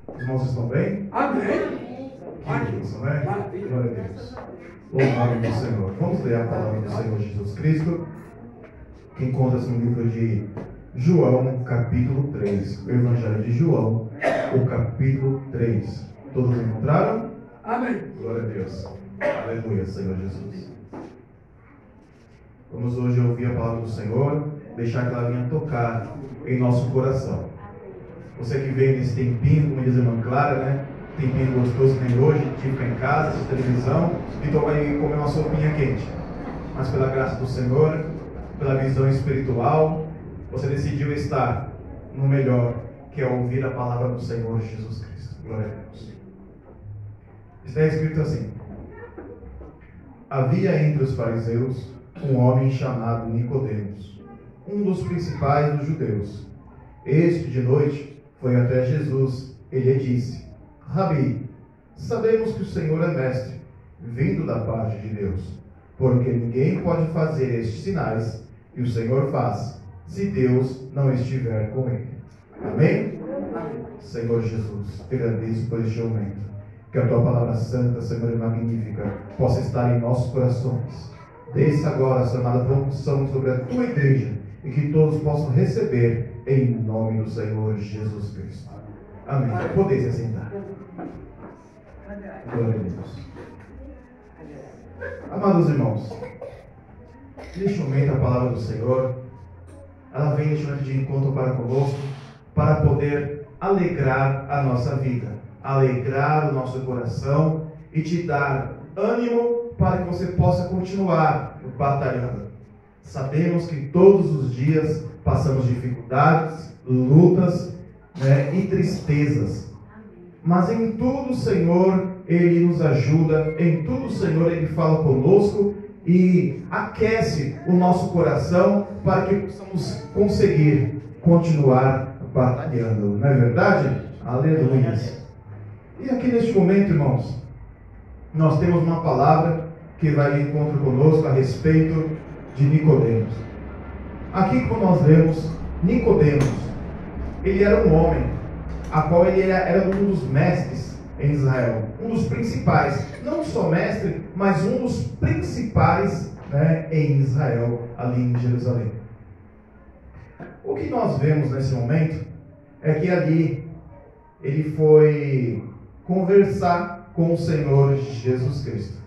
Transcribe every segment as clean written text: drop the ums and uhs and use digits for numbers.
Os irmãos estão bem? Amém. Que bênção, né? Glória a Deus. Louvado do Senhor. Vamos ler a palavra do Senhor Jesus Cristo, que encontra-se no livro de João, capítulo 3. O Evangelho de João, o capítulo 3. Todos encontraram? Amém. Glória a Deus. Aleluia, Senhor Jesus. Vamos hoje ouvir a palavra do Senhor, deixar que ela venha tocar em nosso coração. Você que veio nesse tempinho, como diz a irmã Clara, né? Tempinho gostoso que tem hoje, de ficar em casa, assistir televisão e comer uma sopinha quente. Mas pela graça do Senhor, pela visão espiritual, você decidiu estar no melhor, que é ouvir a palavra do Senhor Jesus Cristo. Glória a Deus. Está escrito assim: havia entre os fariseus um homem chamado Nicodemos, um dos principais dos judeus. Este de noite foi até Jesus e lhe disse: Rabi, sabemos que o Senhor é mestre, vindo da parte de Deus, porque ninguém pode fazer estes sinais que o Senhor faz, se Deus não estiver com ele. Amém? Senhor Jesus, te agradeço por este momento. Que a tua palavra santa, Senhor, e magnífica, possa estar em nossos corações. Desça agora, Senhor, a tua unção sobre a tua igreja, e que todos possam receber em nome do Senhor Jesus Cristo. Amém. Poder se assentar. Glória a Deus. Amados irmãos, neste momento a palavra do Senhor, ela vem neste momento de encontro para conosco, para poder alegrar a nossa vida, alegrar o nosso coração e te dar ânimo para que você possa continuar batalhando. Sabemos que todos os dias passamos dificuldades, lutas, e tristezas, mas em tudo o Senhor Ele nos ajuda, em tudo o Senhor Ele fala conosco e aquece o nosso coração para que possamos conseguir continuar batalhando, não é verdade? Aleluia. E aqui neste momento, irmãos, nós temos uma palavra que vai em encontro conosco a respeito de Nicodemos. Aqui, como nós lemos, Nicodemos, ele era um homem, a qual ele era um dos mestres em Israel, um dos principais, não só mestre, mas um dos principais, em Israel, ali em Jerusalém. O que nós vemos nesse momento é que ali ele foi conversar com o Senhor Jesus Cristo.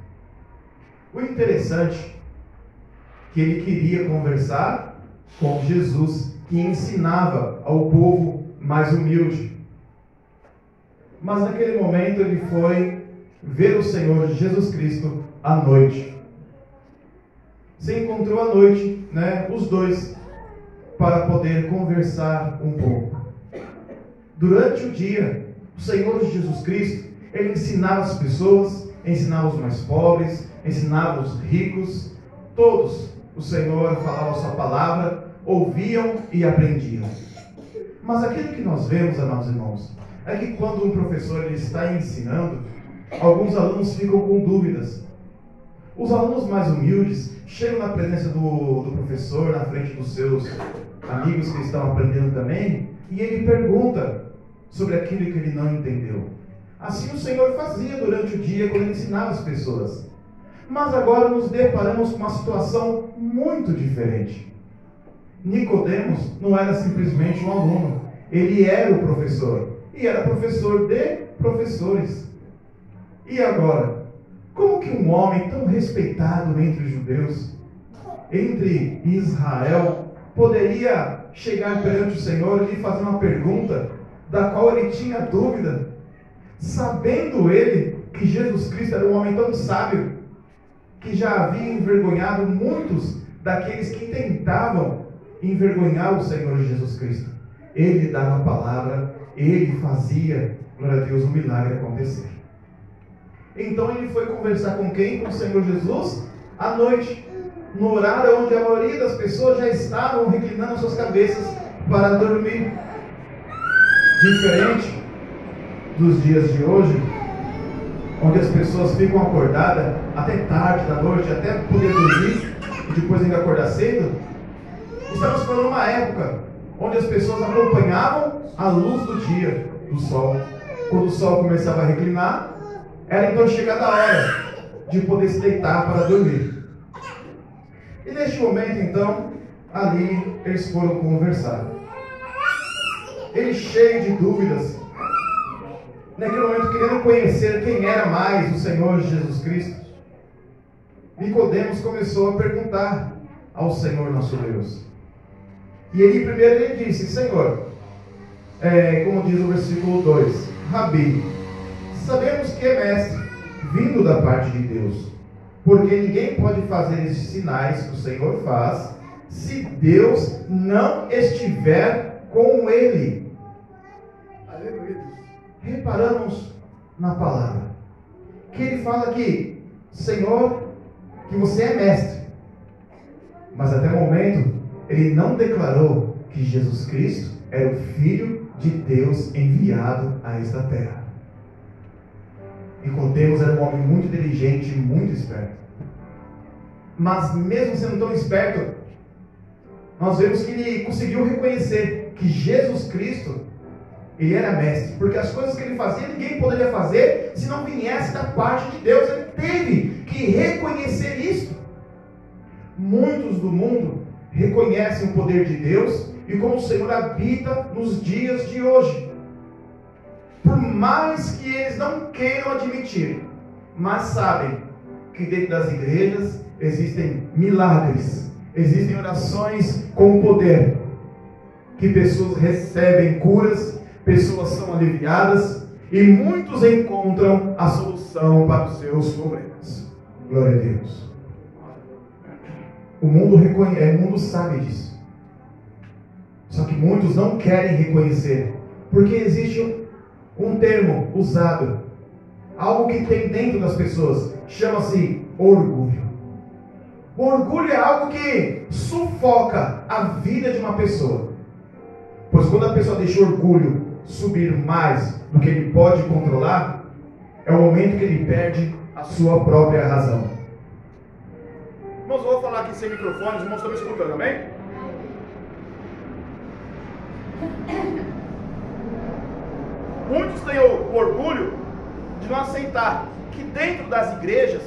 O interessante é que ele queria conversar com Jesus, que ensinava ao povo mais humilde. Mas naquele momento ele foi ver o Senhor Jesus Cristo à noite. Se encontrou à noite, os dois, para poder conversar um pouco. Durante o dia, o Senhor Jesus Cristo, ele ensinava as pessoas, ensinava os mais pobres, ensinava os ricos, todos o Senhor falava a sua palavra, ouviam e aprendiam. Mas aquilo que nós vemos, amados irmãos, é que quando um professor ele está ensinando, alguns alunos ficam com dúvidas. Os alunos mais humildes chegam na presença do professor, na frente dos seus amigos que estão aprendendo também, e ele pergunta sobre aquilo que ele não entendeu. Assim o Senhor fazia durante o dia quando ele ensinava as pessoas. Mas agora nos deparamos com uma situação muito diferente. Nicodemos não era simplesmente um aluno, ele era o professor, e era professor de professores. E agora, como que um homem tão respeitado entre os judeus, entre Israel, poderia chegar perante o Senhor e lhe fazer uma pergunta da qual ele tinha dúvida, sabendo ele que Jesus Cristo era um homem tão sábio, que já havia envergonhado muitos daqueles que tentavam envergonhar o Senhor Jesus Cristo. Ele dava a palavra, ele fazia, glória a Deus, um milagre acontecer. Então ele foi conversar com quem? Com o Senhor Jesus à noite, no horário onde a maioria das pessoas já estavam reclinando suas cabeças para dormir. Diferente dos dias de hoje, onde as pessoas ficam acordadas até tarde da noite, até poder dormir e depois ainda acordar cedo. Estamos falando de uma época onde as pessoas acompanhavam a luz do dia, do sol. quando o sol começava a reclinar, era então chegada a hora de poder se deitar para dormir. E neste momento, então, ali eles foram conversar. Ele cheio de dúvidas, naquele momento querendo conhecer quem era mais o Senhor Jesus Cristo, Nicodemos começou a perguntar ao Senhor nosso Deus. E ele primeiro ele disse: Senhor, como diz o versículo 2, Rabi, sabemos que é mestre, vindo da parte de Deus, porque ninguém pode fazer esses sinais que o Senhor faz, se Deus não estiver com ele. Aleluia. Reparamos na palavra, que ele fala aqui: Senhor, que você é mestre. Mas até o momento, ele não declarou que Jesus Cristo era o Filho de Deus enviado a esta terra. Nicodemos era um homem muito inteligente e muito esperto. Mas mesmo sendo tão esperto, nós vemos que ele conseguiu reconhecer que Jesus Cristo, ele era mestre, porque as coisas que ele fazia, ninguém poderia fazer se não viesse da parte de Deus. Ele teve que reconhecer isso. Muitos do mundo reconhecem o poder de Deus e como o Senhor habita nos dias de hoje, por mais que eles não queiram admitir, mas sabem que dentro das igrejas existem milagres, existem orações com poder, que pessoas recebem curas, pessoas são aliviadas e muitos encontram a solução para os seus problemas. Glória a Deus. O mundo sabe disso. Só que muitos não querem reconhecer, porque existe um termo usado, algo que tem dentro das pessoas, chama-se orgulho. O orgulho é algo que sufoca a vida de uma pessoa, pois quando a pessoa deixa o orgulho subir mais do que ele pode controlar, é o momento que ele perde a sua própria razão. Irmãos, eu vou falar aqui sem microfone, os irmãos estão me escutando, amém? Muitos têm o orgulho de não aceitar que dentro das igrejas,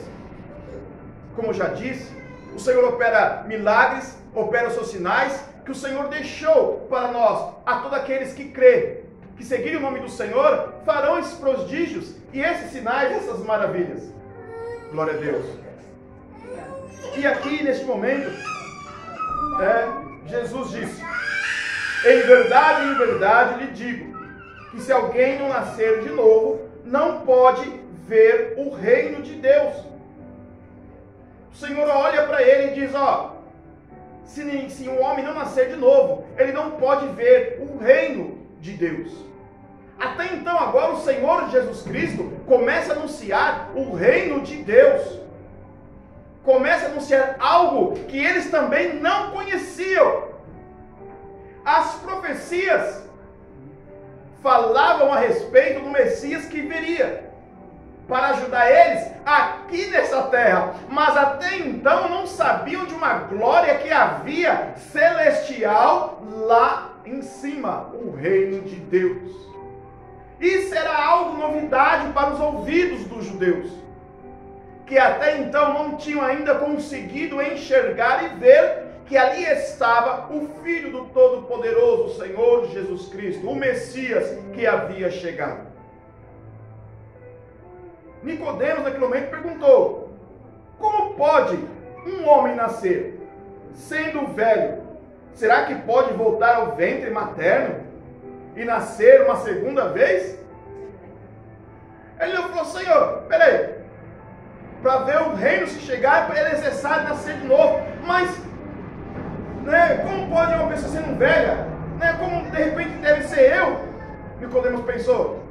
como eu já disse, o Senhor opera milagres, opera os seus sinais, que o Senhor deixou para nós, a todos aqueles que crêem, que seguirem o nome do Senhor, farão esses prodígios e esses sinais, essas maravilhas. Glória a Deus. E aqui neste momento, Jesus disse: em verdade lhe digo, que se alguém não nascer de novo, não pode ver o reino de Deus. O Senhor olha para ele e diz: se um homem não nascer de novo, ele não pode ver o reino de Deus. Até então, agora o Senhor Jesus Cristo começa a anunciar o reino de Deus. Começa a anunciar algo que eles também não conheciam. As profecias falavam a respeito do Messias que viria para ajudar eles aqui nessa terra, mas até então não sabiam de uma glória que havia celestial lá em cima, o reino de Deus. Isso era algo novidade para os ouvidos dos judeus, que até então não tinham ainda conseguido enxergar e ver que ali estava o Filho do Todo-Poderoso, o Senhor Jesus Cristo, o Messias que havia chegado. Nicodemos naquele momento perguntou: como pode um homem nascer, sendo velho? Será que pode voltar ao ventre materno e nascer uma segunda vez? Ele falou: Senhor, peraí, para ver o reino se chegar é necessário nascer de novo, mas como pode uma pessoa sendo velha, como de repente deve ser eu? Nicodemos pensou: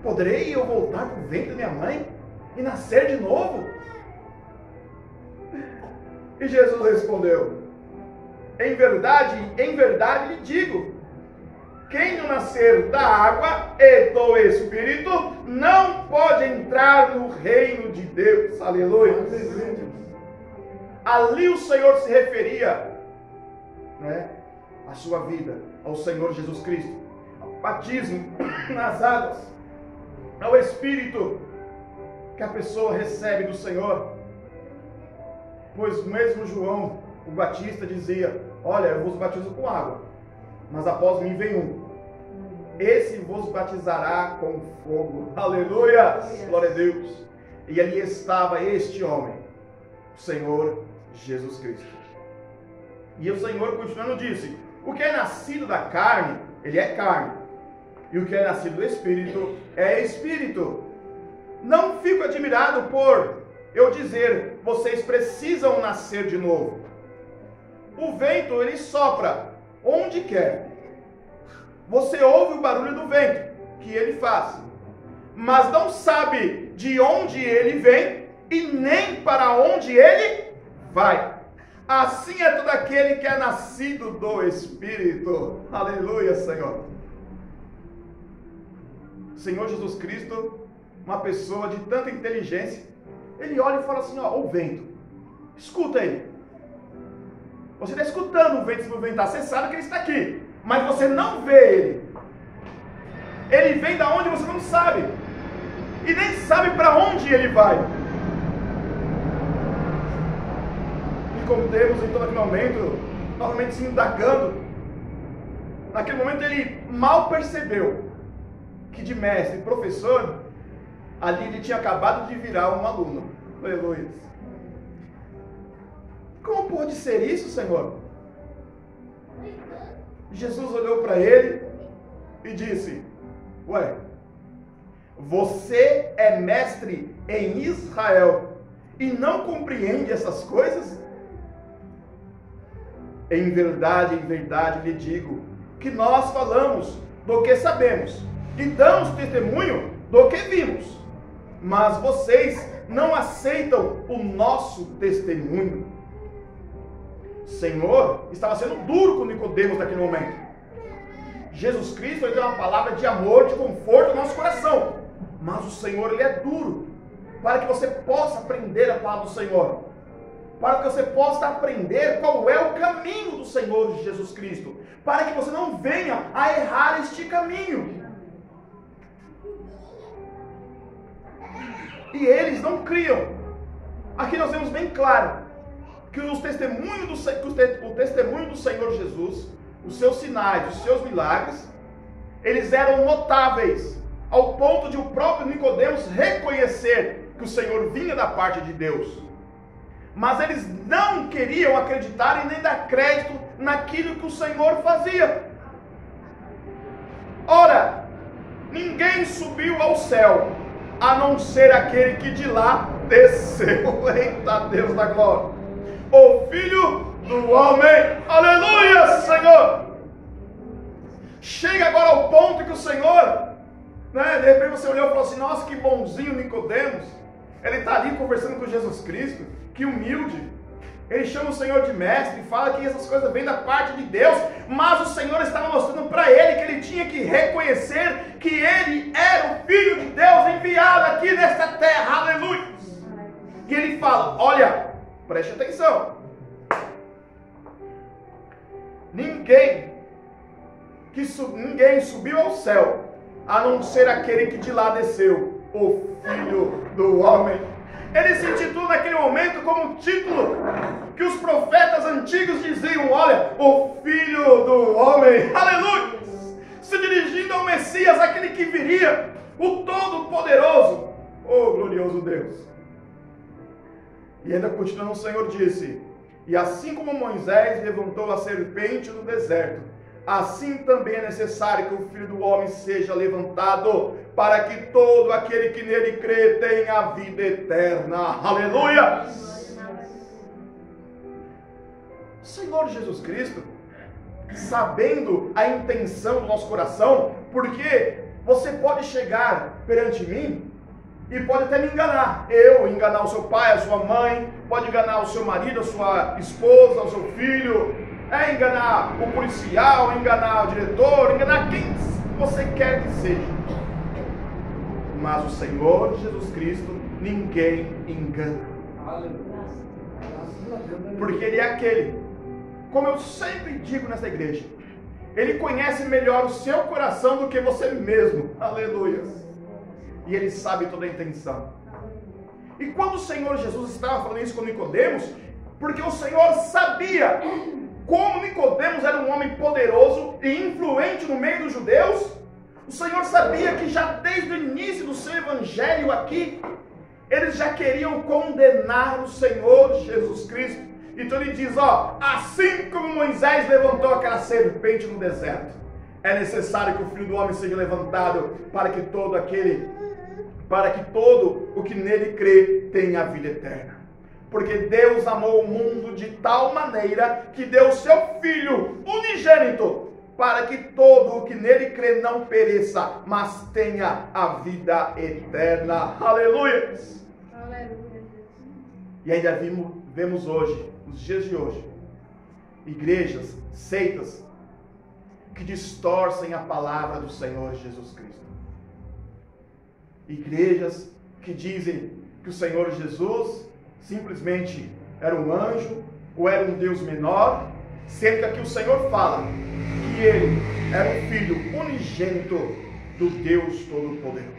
poderei eu voltar para o ventre da minha mãe e nascer de novo? E Jesus respondeu: em verdade lhe digo, quem não nascer da água e do Espírito não pode entrar no reino de Deus. Aleluia. Ali o Senhor se referia à sua vida, ao Senhor Jesus Cristo, ao batismo nas águas, é o Espírito que a pessoa recebe do Senhor. Pois mesmo João, o Batista, dizia: olha, eu vos batizo com água, mas após mim vem um. Esse vos batizará com fogo. Aleluia! Glória a Deus. E ali estava este homem, o Senhor Jesus Cristo. E o Senhor, continuando, disse: o que é nascido da carne, ele é carne. E o que é nascido do Espírito, é Espírito. Não fico admirado por eu dizer: vocês precisam nascer de novo. O vento, ele sopra onde quer. Você ouve o barulho do vento que ele faz, mas não sabe de onde ele vem e nem para onde ele vai. Assim é todo aquele que é nascido do Espírito. Aleluia, Senhor. Senhor Jesus Cristo, uma pessoa de tanta inteligência, ele olha e fala assim: ó, o vento, escuta ele. Você está escutando o vento se movimentar, você sabe que ele está aqui, mas você não vê ele. Ele vem da onde você não sabe, e nem sabe para onde ele vai. Nicodemos, então, naquele momento, novamente se indagando, naquele momento ele mal percebeu que de mestre, professor, ali ele tinha acabado de virar um aluno. Aleluia. Como pode ser isso, Senhor? Jesus olhou para ele e disse: ué, você é mestre em Israel e não compreende essas coisas? Em verdade lhe digo que nós falamos do que sabemos e damos testemunho do que vimos, mas vocês não aceitam o nosso testemunho. O Senhor estava sendo duro com Nicodemos naquele momento. Jesus Cristo, ele tem uma palavra de amor, de conforto no nosso coração, mas o Senhor, ele é duro, para que você possa aprender a palavra do Senhor, para que você possa aprender qual é o caminho do Senhor Jesus Cristo, para que você não venha a errar este caminho. E eles não criam. Aqui nós vemos bem claro que o testemunho do Senhor Jesus, os seus sinais, os seus milagres, eles eram notáveis, ao ponto de o próprio Nicodemos reconhecer que o Senhor vinha da parte de Deus. Mas eles não queriam acreditar e nem dar crédito naquilo que o Senhor fazia. Ora, ninguém subiu ao céu, a não ser aquele que de lá desceu. Eita Deus da glória! O Filho do Homem. Aleluia, Senhor! Chega agora ao ponto que o Senhor, de repente você olhou e falou assim: nossa, que bonzinho Nicodemos. Ele está ali conversando com Jesus Cristo, que humilde. Ele chama o Senhor de mestre, fala que essas coisas vêm da parte de Deus, mas o Senhor estava mostrando para ele que ele tinha que reconhecer que ele era o Filho de Deus enviado aqui nesta terra. Aleluia! E ele fala: olha, preste atenção, ninguém subiu ao céu, a não ser aquele que de lá desceu, o Filho do Homem. Ele se intitula naquele momento como título que os profetas antigos diziam: olha, o Filho do Homem. Aleluia! Se dirigindo ao Messias, aquele que viria, o Todo-Poderoso. Oh, glorioso Deus! E ainda continuando, o Senhor disse: e assim como Moisés levantou a serpente no deserto, assim também é necessário que o Filho do Homem seja levantado, para que todo aquele que nele crê tenha a vida eterna. Aleluia! O Senhor Jesus Cristo, sabendo a intenção do nosso coração, porque você pode chegar perante mim e pode até me enganar. Eu enganar o seu pai, a sua mãe, pode enganar o seu marido, a sua esposa, o seu filho, enganar o policial, enganar o diretor, enganar quem você quer que seja. Mas o Senhor Jesus Cristo, ninguém engana. Porque Ele é aquele, como eu sempre digo nessa igreja, Ele conhece melhor o seu coração do que você mesmo. Aleluia. e Ele sabe toda a intenção. E quando o Senhor Jesus estava falando isso com Nicodemos, porque o Senhor sabia como Nicodemos era um homem poderoso e influente no meio dos judeus, o Senhor sabia que já desde o início do seu evangelho aqui, eles já queriam condenar o Senhor Jesus Cristo. Então ele diz, assim como Moisés levantou aquela serpente no deserto, é necessário que o Filho do Homem seja levantado para que todo o que nele crê tenha a vida eterna. Porque Deus amou o mundo de tal maneira que deu o seu Filho unigênito, para que todo o que nele crê não pereça, mas tenha a vida eterna. Aleluia! Aleluia. E ainda vemos hoje, nos dias de hoje, igrejas, seitas, que distorcem a palavra do Senhor Jesus Cristo. Igrejas que dizem que o Senhor Jesus simplesmente era um anjo, ou era um Deus menor, sendo que aqui o Senhor fala que Ele era o Filho unigênito do Deus Todo-Poderoso.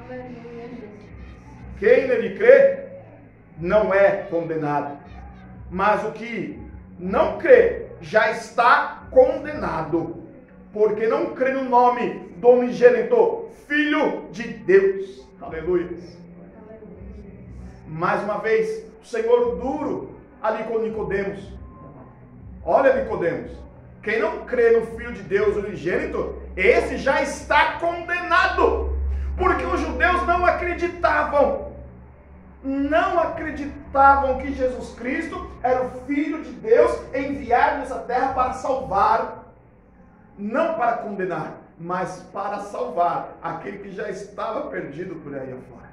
Aleluia. Quem nele crê não é condenado, mas o que não crê já está condenado, porque não crê no nome do unigênito Filho de Deus. Aleluia. Mais uma vez, o Senhor duro ali com Nicodemos. Olha, Nicodemos, quem não crê no Filho de Deus unigênito, esse já está condenado, porque os judeus não acreditavam que Jesus Cristo era o Filho de Deus enviado nessa terra para salvar, não para condenar, mas para salvar aquele que já estava perdido por aí afora.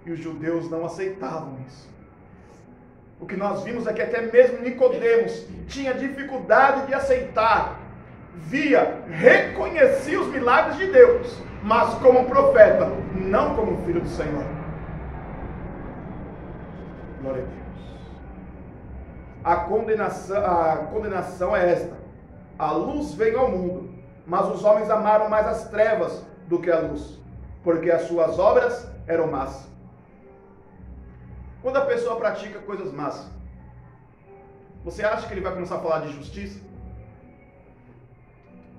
E os judeus não aceitavam isso. O que nós vimos é que até mesmo Nicodemos tinha dificuldade de aceitar. Reconhecia os milagres de Deus, mas como profeta, não como filho do Senhor. Glória a Deus. A condenação é esta: a luz veio ao mundo, mas os homens amaram mais as trevas do que a luz, porque as suas obras eram más. Quando a pessoa pratica coisas más, você acha que ele vai começar a falar de justiça?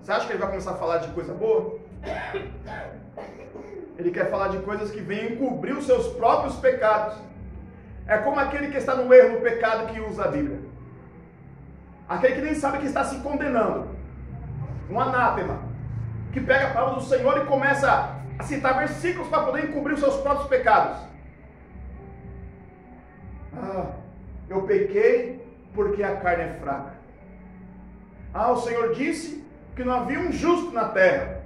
Você acha que ele vai começar a falar de coisa boa? Ele quer falar de coisas que vêm encobrir os seus próprios pecados. É como aquele que está no erro, no pecado, que usa a Bíblia. Aquele que nem sabe que está se condenando. Um anátema, que pega a palavra do Senhor e começa a citar versículos para poder encobrir os seus próprios pecados. Eu pequei porque a carne é fraca. O Senhor disse que não havia um justo na terra.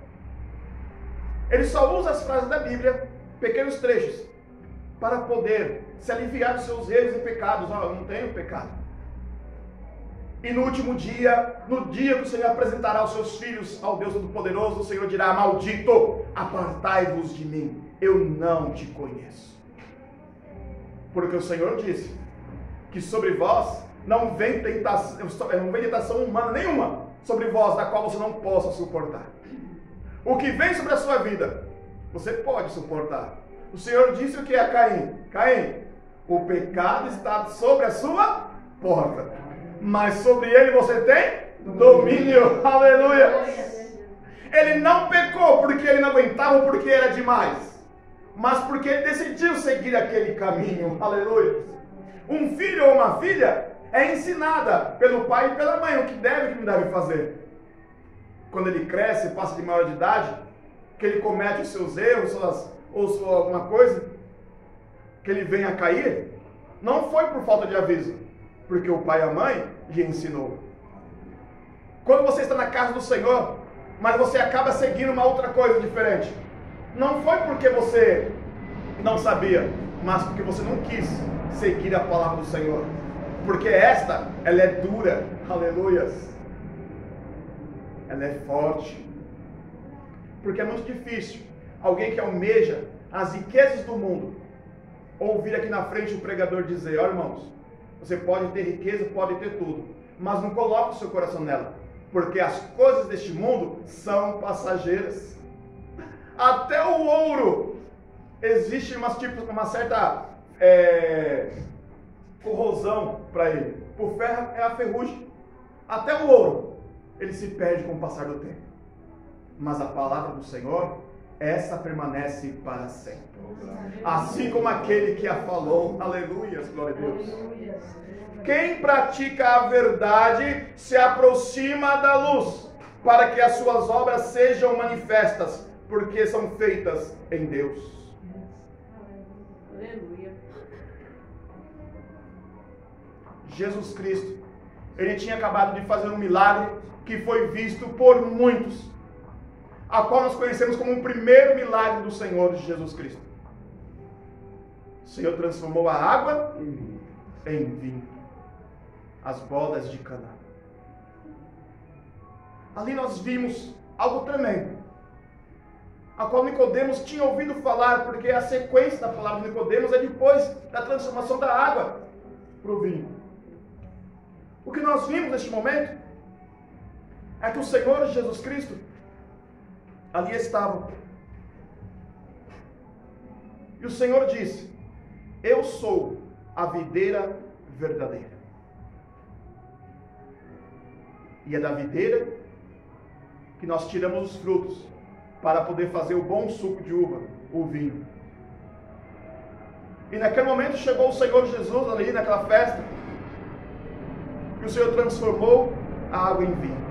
Ele só usa as frases da Bíblia, pequenos trechos, para poder se aliviar dos seus erros e pecados. Eu não tenho pecado. E no último dia, no dia que o Senhor apresentará os seus filhos ao Deus Todo-Poderoso, o Senhor dirá: maldito, apartai-vos de mim, eu não te conheço. Porque o Senhor disse que sobre vós não vem tentação humana nenhuma sobre vós, da qual você não possa suportar. O que vem sobre a sua vida, você pode suportar. O Senhor disse o que a Caim? Caim, o pecado está sobre a sua porta, mas sobre ele você tem domínio. Aleluia! Ele não pecou porque ele não aguentava ou porque era demais, mas porque ele decidiu seguir aquele caminho. Aleluia! Um filho ou uma filha é ensinada pelo pai e pela mãe o que deve e o que não deve fazer. Quando ele cresce, passa de maior de idade, que ele comete os seus erros ou alguma coisa, que ele venha a cair, não foi por falta de aviso, porque o pai e a mãe lhe ensinou. Quando você está na casa do Senhor, mas você acaba seguindo uma outra coisa diferente, não foi porque você não sabia, mas porque você não quis seguir a palavra do Senhor. Porque ela é dura, aleluias. Ela é forte. Porque é muito difícil alguém que almeja as riquezas do mundo ouvir aqui na frente o pregador dizer: ó, irmãos, você pode ter riqueza, pode ter tudo, mas não coloque o seu coração nela. porque as coisas deste mundo são passageiras. Até o ouro, existe uma certa corrosão para ele. O ferro é a ferrugem. Até o ouro, ele se perde com o passar do tempo. Mas a palavra do Senhor, essa permanece para sempre. Assim como aquele que a falou. Aleluia, glória a Deus. Quem pratica a verdade se aproxima da luz, para que as suas obras sejam manifestas, porque são feitas em Deus. Aleluia. Jesus Cristo, ele tinha acabado de fazer um milagre que foi visto por muitos, a qual nós conhecemos como o primeiro milagre do Senhor Jesus Cristo. O Senhor transformou a água em vinho, as bodas de Caná. Ali nós vimos algo tremendo, a qual Nicodemos tinha ouvido falar, porque a sequência da palavra de Nicodemos é depois da transformação da água para o vinho. O que nós vimos neste momento é que o Senhor Jesus Cristo ali estava. E o Senhor disse: eu sou a videira verdadeira. E é da videira que nós tiramos os frutos para poder fazer o bom suco de uva, o vinho. E naquele momento chegou o Senhor Jesus ali naquela festa, e o Senhor transformou a água em vinho,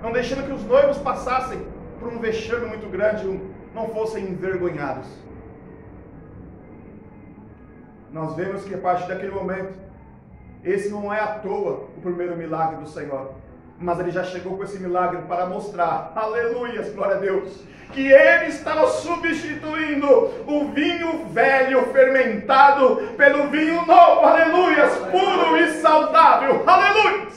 não deixando que os noivos passassem por um vexame muito grande, não fossem envergonhados. Nós vemos que a partir daquele momento, esse não é à toa o primeiro milagre do Senhor, mas ele já chegou com esse milagre para mostrar, aleluia, glória a Deus, que ele estava substituindo o vinho velho fermentado pelo vinho novo, aleluia, puro e saudável, aleluia,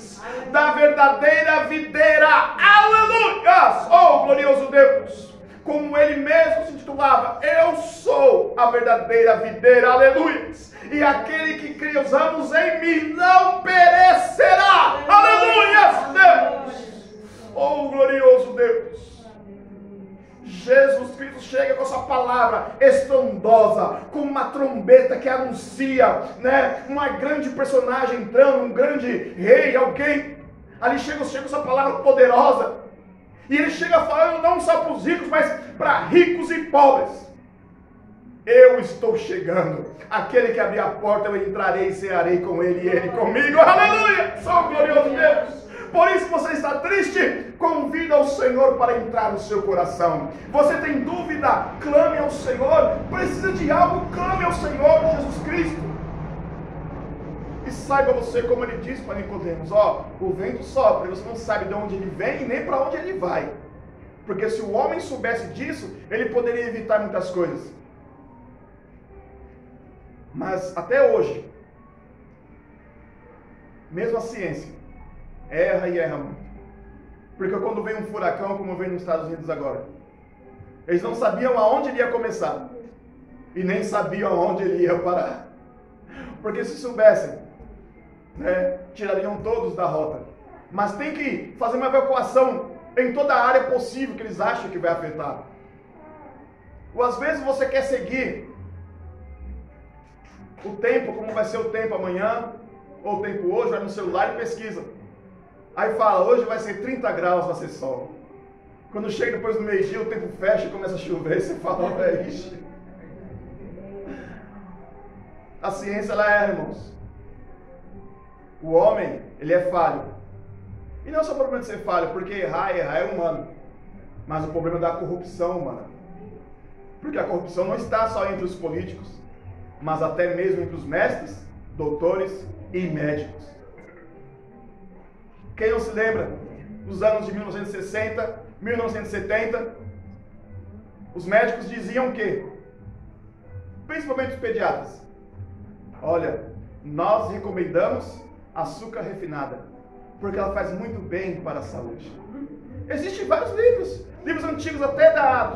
da verdadeira videira, aleluia, oh glorioso Deus, como ele mesmo se intitulava: eu sou a verdadeira videira, aleluia, e aquele que cria os ramos em mim não perecerá, aleluia, Deus, oh glorioso Deus. Jesus Cristo chega com a sua palavra estrondosa, com uma trombeta que anuncia, né, uma grande personagem entrando, um grande rei, alguém, ali chega com a sua palavra poderosa, e ele chega falando não só para os ricos, mas para ricos e pobres: eu estou chegando, aquele que abrir a porta eu entrarei e cearei com ele e ele comigo, aleluia, sou glorioso Deus. Por isso você está triste, convida o Senhor para entrar no seu coração. Você tem dúvida, clame ao Senhor. Precisa de algo, clame ao Senhor Jesus Cristo. E saiba você, como ele disse para Nicodemos: ó, o vento sopra e você não sabe de onde ele vem e nem para onde ele vai. Porque se o homem soubesse disso, ele poderia evitar muitas coisas. Mas até hoje, mesmo a ciência erra e erra muito. Porque quando vem um furacão, como vem nos Estados Unidos agora, eles não sabiam aonde ele ia começar e nem sabiam aonde ele ia parar. Porque se soubessem, né, tirariam todos da rota. Mas tem que fazer uma evacuação em toda a área possível que eles acham que vai afetar. Ou às vezes você quer seguir o tempo, como vai ser o tempo amanhã, ou o tempo hoje, vai no celular e pesquisa. Aí fala: hoje vai ser 30 graus, vai ser sol. Quando chega depois do meio-dia, o tempo fecha e começa a chover, e você fala: é isso. A ciência, ela erra, irmãos. O homem, ele é falho. E não é só o problema de ser falho, porque errar é humano. Mas o problema é da corrupção humana. Porque a corrupção não está só entre os políticos, mas até mesmo entre os mestres, doutores e médicos. Quem não se lembra dos anos de 1960, 1970? Os médicos diziam o quê? Principalmente os pediatras: olha, nós recomendamos açúcar refinada, porque ela faz muito bem para a saúde. Existem vários livros antigos até da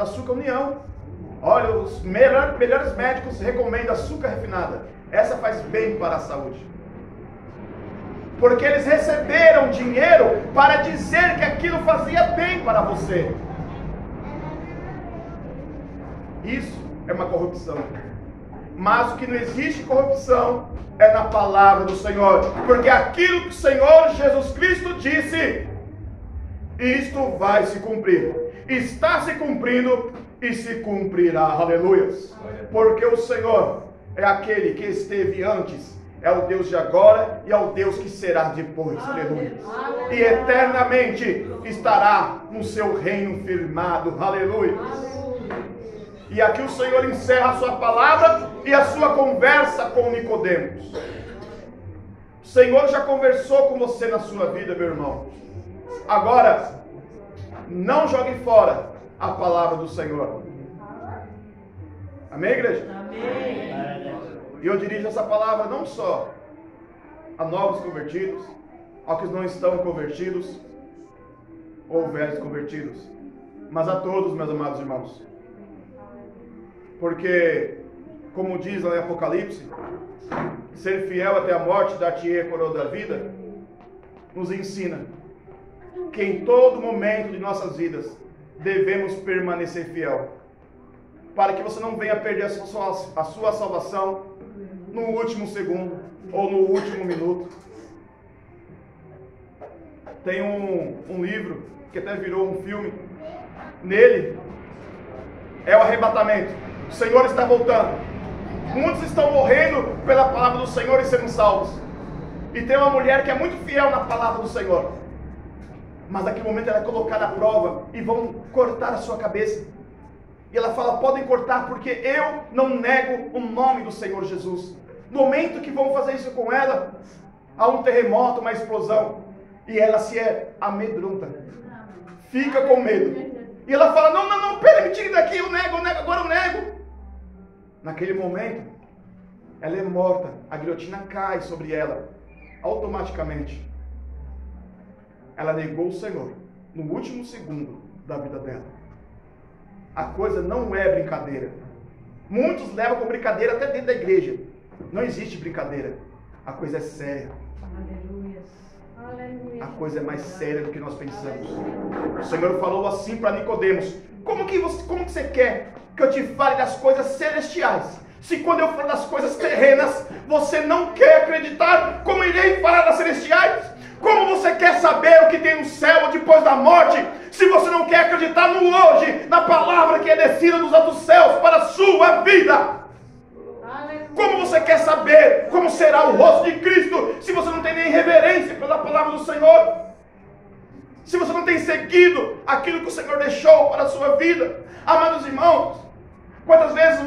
Açúcar União. Olha, os melhores médicos recomendam açúcar refinada. Essa faz bem para a saúde. porque eles receberam dinheiro para dizer que aquilo fazia bem para você. Isso é uma corrupção. Mas o que não existe corrupção é na palavra do Senhor, porque aquilo que o Senhor Jesus Cristo disse, isto vai se cumprir, está se cumprindo e se cumprirá, aleluias, porque o Senhor é aquele que esteve antes, é o Deus de agora e é o Deus que será depois, aleluia, e eternamente estará no seu reino firmado, aleluia. E aqui o Senhor encerra a sua palavra e a sua conversa com Nicodemos. O Senhor já conversou com você na sua vida, meu irmão. Agora, não jogue fora a palavra do Senhor. Amém, igreja? Amém. E eu dirijo essa palavra não só a novos convertidos, aos que não estão convertidos, ou velhos convertidos, mas a todos, meus amados irmãos. Porque, como diz lá em Apocalipse, ser fiel até a morte, dar-te-ei a coroa da vida, nos ensina que em todo momento de nossas vidas devemos permanecer fiel, para que você não venha perder a sua salvação no último segundo ou no último minuto. Tem um livro que até virou um filme. Nele é o arrebatamento. O Senhor está voltando. Muitos estão morrendo pela palavra do Senhor e sendo salvos. E tem uma mulher que é muito fiel na palavra do Senhor, mas naquele momento ela é colocada à prova e vão cortar a sua cabeça. E ela fala: podem cortar, porque eu não nego o nome do Senhor Jesus. No momento que vão fazer isso com ela, há um terremoto, uma explosão, e ela se amedronta, fica com medo. E ela fala: não, pera, me tire daqui, eu nego, agora eu nego. Naquele momento, ela é morta, a guilhotina cai sobre ela, automaticamente. Ela negou o Senhor no último segundo da vida dela. A coisa não é brincadeira. Muitos levam com brincadeira até dentro da igreja. Não existe brincadeira. A coisa é séria. A coisa é mais séria do que nós pensamos. O Senhor falou assim para Nicodemos: como que você quer que eu te fale das coisas celestiais, se quando eu falo das coisas terrenas, você não quer acreditar? Como irei falar das celestiais? Como você quer saber o que tem no céu depois da morte, se você não quer acreditar no hoje, na palavra que é descida dos altos céus para a sua vida? Como você quer saber como será o rosto de Cristo, se você não tem nem reverência pela palavra do Senhor? Se você não tem seguido aquilo que o Senhor deixou para a sua vida? Amados irmãos, quantas vezes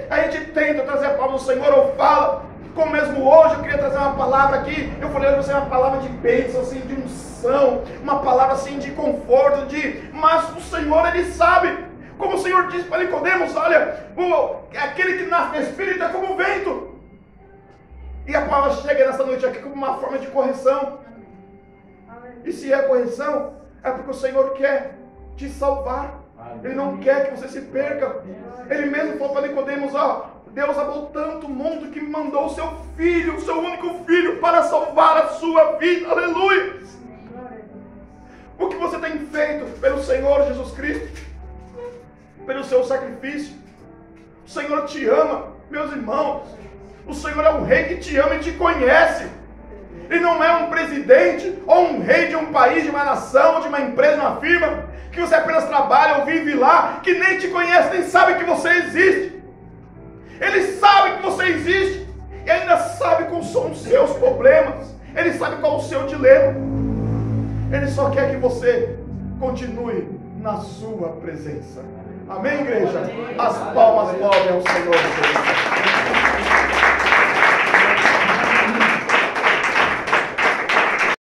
a gente tenta trazer a palavra do Senhor ou fala, como mesmo hoje eu queria trazer uma palavra aqui, eu falei hoje vai ser uma palavra de bênção, assim, de unção, uma palavra assim de conforto, mas o Senhor, Ele sabe. Como o Senhor disse para Nicodemos: olha, aquele que nasce no Espírito é como o vento. E a palavra chega nessa noite aqui como uma forma de correção. E se é correção, é porque o Senhor quer te salvar. Ele não quer que você se perca. Ele mesmo falou para Nicodemos: Deus amou tanto o mundo que mandou o seu filho, o seu único filho, para salvar a sua vida. Aleluia! O que você tem feito pelo Senhor Jesus Cristo? Pelo seu sacrifício? O Senhor te ama, meus irmãos. O Senhor é um rei que te ama e te conhece. Ele não é um presidente ou um rei de um país, de uma nação, de uma empresa, de uma firma, que você apenas trabalha ou vive lá, que nem te conhece, nem sabe que você existe. Ele sabe que você existe e ainda sabe quais são os seus problemas. Ele sabe qual é o seu dilema. Ele só quer que você continue na sua presença. Amém, igreja? As palmas louvem ao Senhor.